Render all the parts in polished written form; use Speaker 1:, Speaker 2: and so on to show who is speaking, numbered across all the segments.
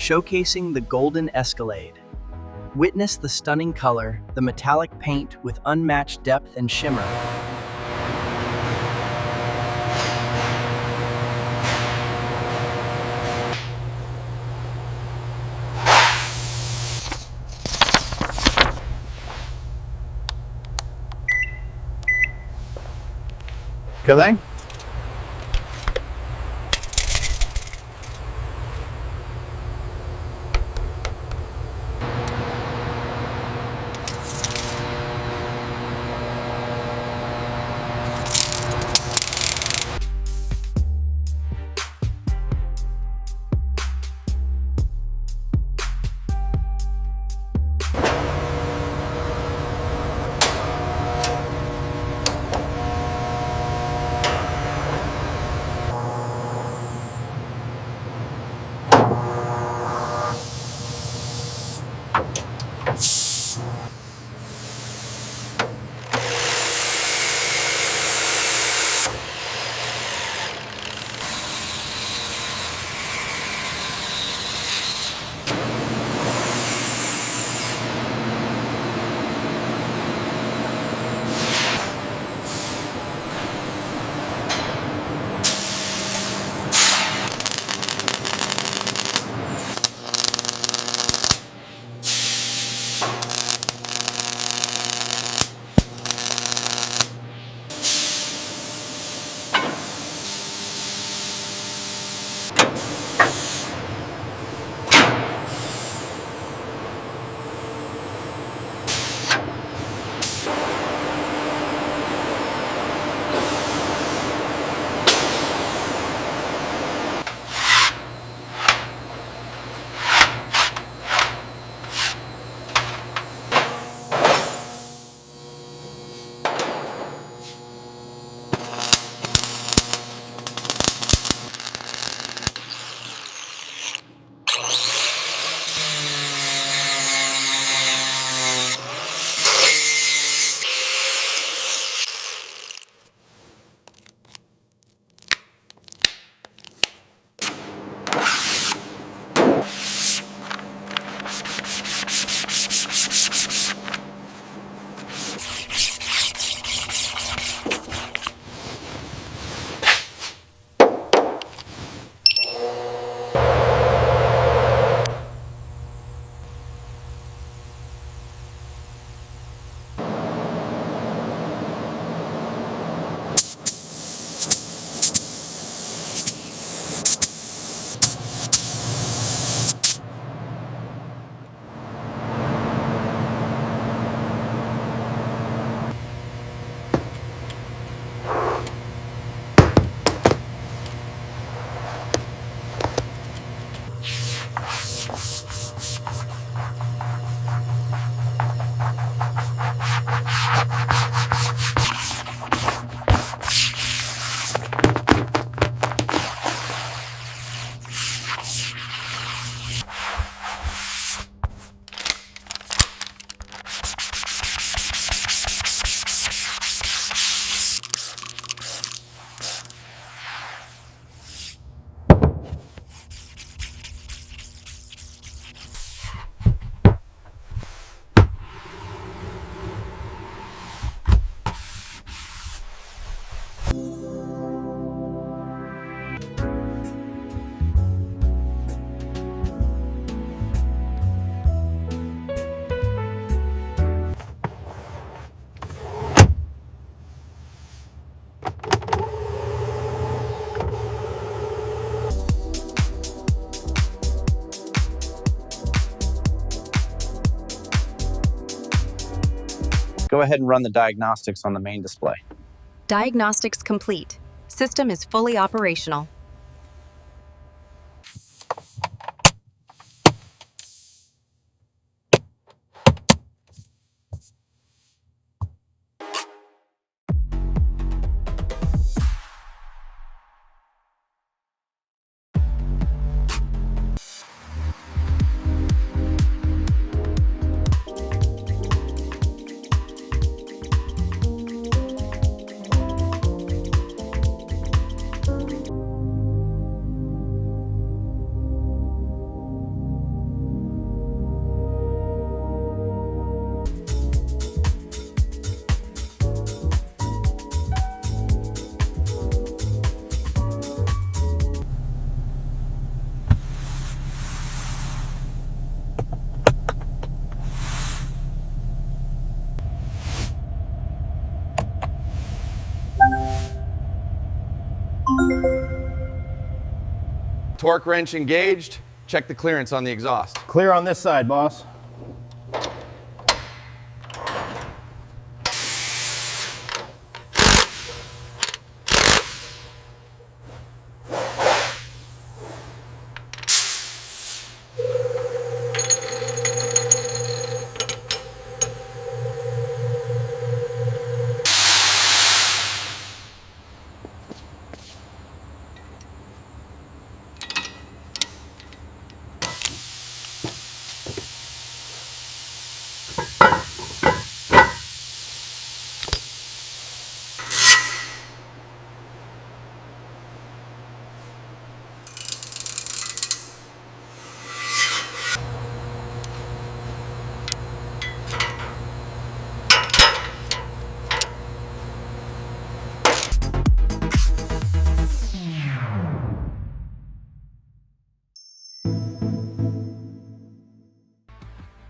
Speaker 1: showcasing the Golden Escalade. Witness the stunning color, the metallic paint with unmatched depth and shimmer.
Speaker 2: Good thing? Go ahead and run the diagnostics on the main display.
Speaker 3: Diagnostics complete. System is fully operational.
Speaker 4: Torque wrench engaged. Check the clearance on the exhaust.
Speaker 5: Clear on this side, boss.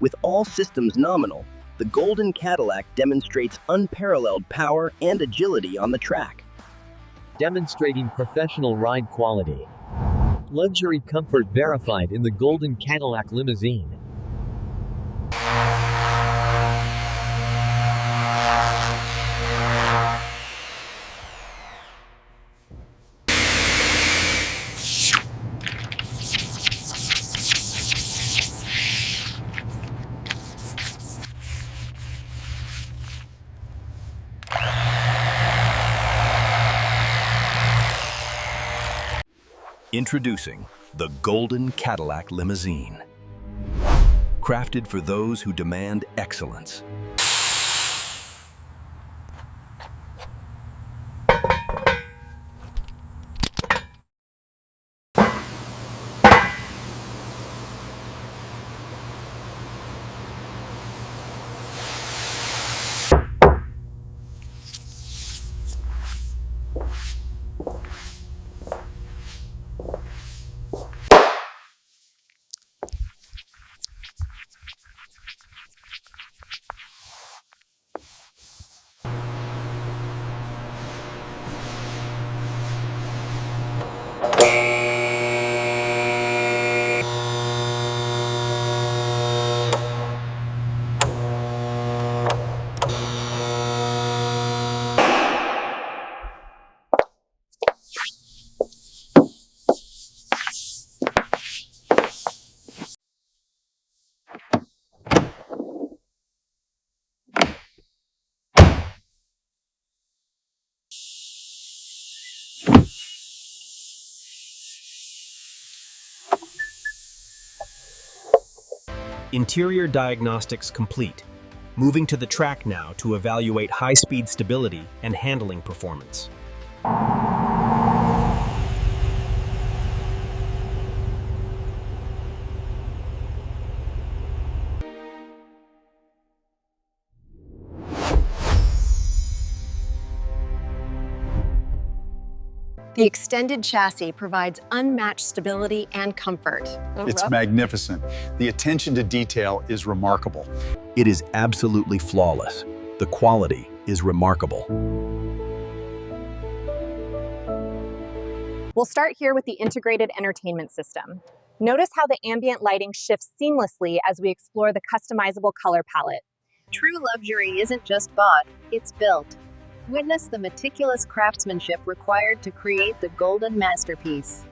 Speaker 1: With all systems nominal, the Golden Cadillac demonstrates unparalleled power and agility on the track.
Speaker 6: Demonstrating professional ride quality. Luxury comfort verified in the Golden Cadillac Limousine.
Speaker 7: Introducing the Golden Cadillac Limousine. Crafted for those who demand excellence.
Speaker 8: Interior diagnostics complete. Moving to the track now to evaluate high-speed stability and handling performance.
Speaker 3: The extended chassis provides unmatched stability and comfort.
Speaker 9: It's magnificent. The attention to detail is remarkable.
Speaker 7: It is absolutely flawless. The quality is remarkable.
Speaker 10: We'll start here with the integrated entertainment system. Notice how the ambient lighting shifts seamlessly as we explore the customizable color palette.
Speaker 11: True luxury isn't just bought, it's built. Witness the meticulous craftsmanship required to create the golden masterpiece.